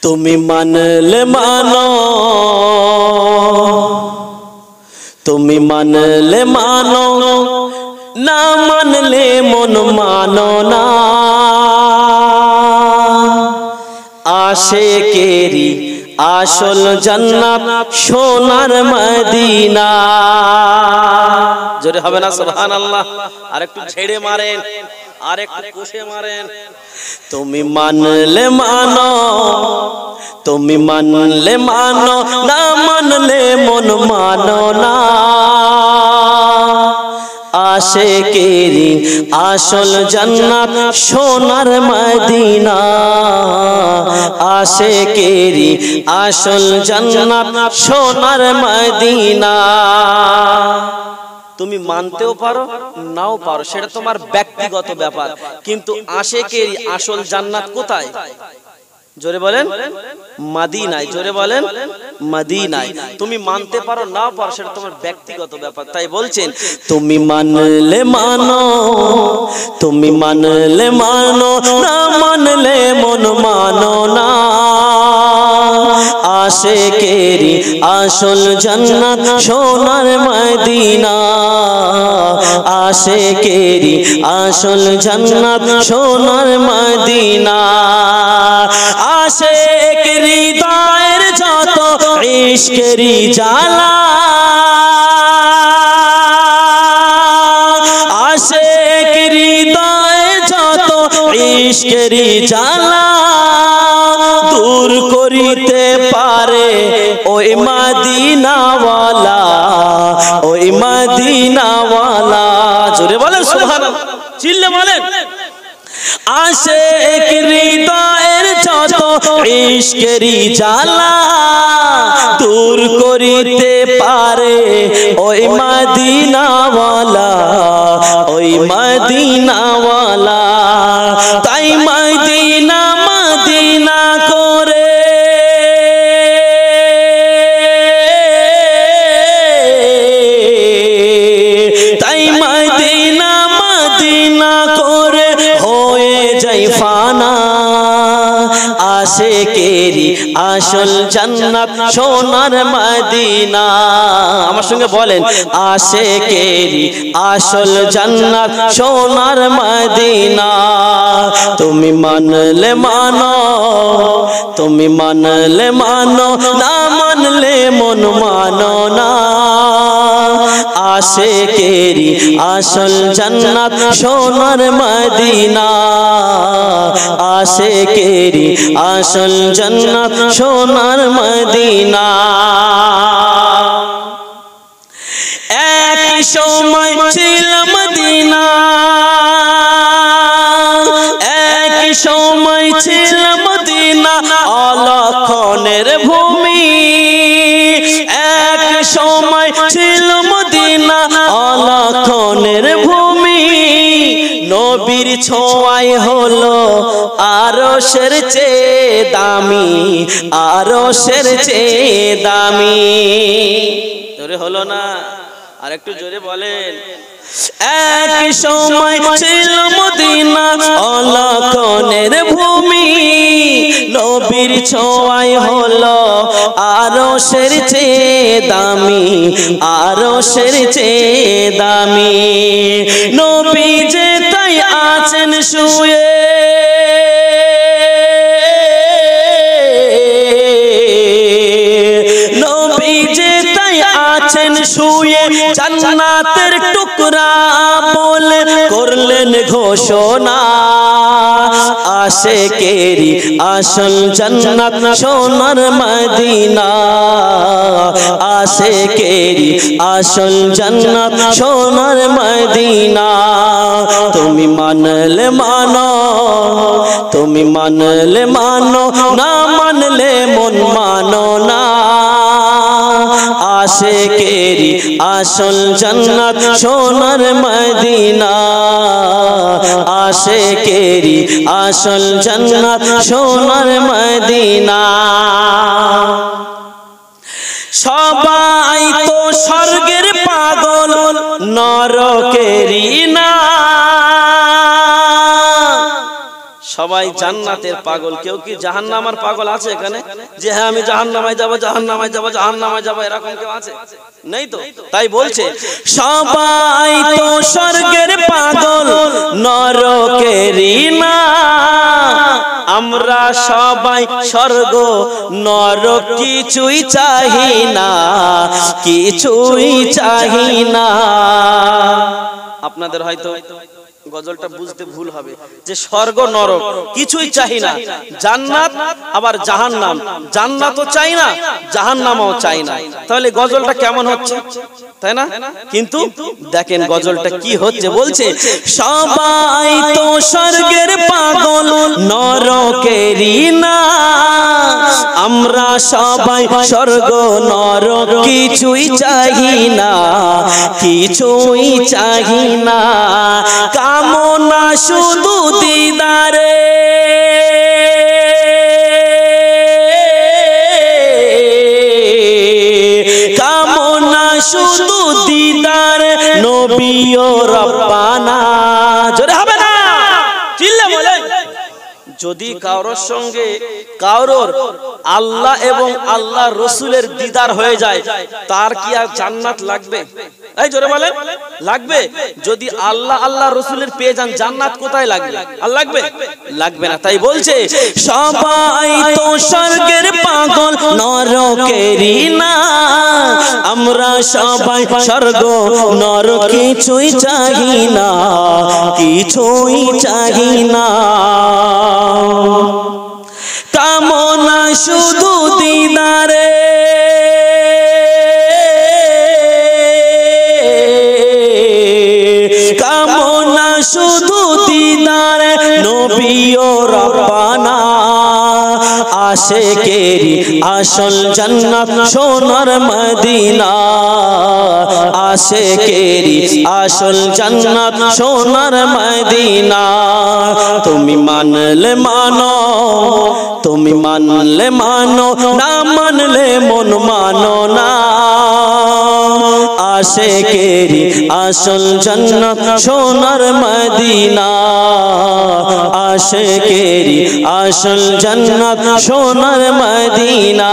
তুমি মানলে মানো, তুমি মানলে মানো, না মানলে মন মানো না। আশিকেরি আসল জান্নাত সোনার মদিনা। জোরে হবে না সুবহানাল্লাহ? আর একটু ছেড়ে মারেন, আর একটু কষে মারেন। তুমি মানলে মানো, তুমি মানলে মানো, না মানলে মন মানো না। আশিকেরি আসল জান্নাত সোনার মদিনা। আশিকেরি আসল জান্নাত সোনার মদিনা। তুমি মানতেও পারো নাও পারো, সেটা তোমার ব্যক্তিগত ব্যাপার, কিন্তু আশিকেরি আসল জান্নাত কোথায়? জোরে বলেন মদিনায়। জোরে বলেন মদিনায়। তুমি মানতে পারো নাও পারো, সেটা তোমার ব্যক্তিগত ব্যাপার। তাই বলছেন তুমি মানলে মানো, তুমি মানলে মানো, না মানলে মন মানো না। আশিকেরি আসল জান্নাত সোনার মদিনা। আশিকেরি আসল জান্নাত সোনার মদিনা। আশিক হৃদয়ের যত ইশকেরি জ্বালা, আশিক হৃদয়ের যত ইশকেরি জ্বালা দূর করিতে পারে ওই মদিনাওয়ালা, ওই মদিনাওয়ালা। জোরে বলেন সুবহানাল্লাহ, চিল্লে বলেন। আশিক হৃদয়ের যত ইশকেরি জ্বালা দূর করিতে পারে ওই মদিনাওয়ালা, ওই মদিনাওয়ালা। তাই মদিনা মদিনা করে তাই মদিনা মদিনা করে হয়ে যাই ফানা। আশিকেরি আসল জান্নাত সোনার মদিনা। আমার সঙ্গে বলেন আশিকেরি আসল জান্নাত সোনার মদিনা। তুমি মানলে মানো, তুমি মানলে মানো, না মানলে মন মানো না। আশিকেরি আসল জান্নাত সোনার মদিনা। আশিকেরি আসল জান্নাত সোনার মদিনা। এক সময় ছিল মদিনা, এক সময় ছিল মদিনা অলক্ষণের ভূমি। এক সময় ছিল মদিনা অলক্ষণের ভূমি। নবীর ছোঁয়ায় হলো আরশের চেয়ে দামি, আরশের চেয়ে দামি। জোরে হলো না? আর একটু জোরে বলেন। এক সময় ছিল মদিনা অলক্ষণের ভূমি। নবীর ছোঁয়ায় হলো আরশের চেয়ে দামি, আরশের চেয়ে দামি। নবী যে তাই আছেন শুয়ে, নবী যে তাই আছেন শুয়ে, জান্নাতের টুকরা বলে করলেন ঘোষণা। আশিকেরি আসল জান্নাত সোনার মদিনা। আশিকেরি আসল জান্নাত সোনার মদিনা। তুমি মানলে মানো, তুমি মানলে মানো, না মানলে মন মানো না। আশিকেরি আসল জান্নাত সোনার মদিনা। আশিকেরি আসল জান্নাত সোনার মদিনা। সবাই তো স্বর্গের পাগল নরকেরই না। সবাই জান্নাতের পাগল, কেউ কি জাহান্নামের পাগল আছে এখানে? যে হ্যাঁ আমি জাহান্নামায় যাব, জাহান্নামায় যাব, জাহান্নামায় যাব, এরকম কেউ আছে? নেই তো। তাই বলছে সবাই তো স্বর্গের পাগল, নরকেরই না। আমরা সবাই স্বর্গ নরক কিছুই চাহি না, কিছুই চাহি না। আপনাদের হয়তো গজলটা বুঝতে ভুল হবে যে স্বর্গ নরক কিছুই চাই না, জান্নাত আবার জাহান্নাম, জান্নাতও চাই না জাহান্নামও চাই না। তাহলে গজলটা কেমন হচ্ছে, তাই না? কিন্তু দেখেন গজলটা কি হচ্ছে, বলছে সবাই তো স্বর্গের পাগল, নরকেরই না। আমরা সবাই স্বর্গ নরক কিছুই চাহি না, কিছুই চাহি না। কামনা শুধু দিদারে, কামনা শুধু দিদার নবী ও রব্বানা। জোরে হবে না, চিল্লে বলে। যদি কারোর সঙ্গে কারোর আল্লাহ এবং আল্লাহ রসুলের দিদার হয়ে যায়, তার কি আর জান্নাত লাগবে? এই জোরে বলেন, লাগবে? যদি আল্লাহ আল্লাহ রসুলের পেয়ে যান, জান্নাত কোথায় লাগবে? আর লাগবে? লাগবে না। তাই বলছে সবাই তো স্বর্গের পাগল, নরকেরই না। আমরা সবাই স্বর্গ নরক কিছুই চাহি না, কিছুই চাহি না। কামনা শুধু দিদারে, কামনা শুধু দিদারে নবী ও রব্বানা। আশিকেরি আসল জান্নাত সোনার মদিনা, আশিকেরি আসল জান্নাত সোনার মদিনা। তুমি মানলে মানো, তুমি মানলে মানো, না মানলে মন মানো না। আশিকেরি আসল জান্নাত সোনার মদিনা, আশিকেরি আসল জান্নাত সোনার মদিনা।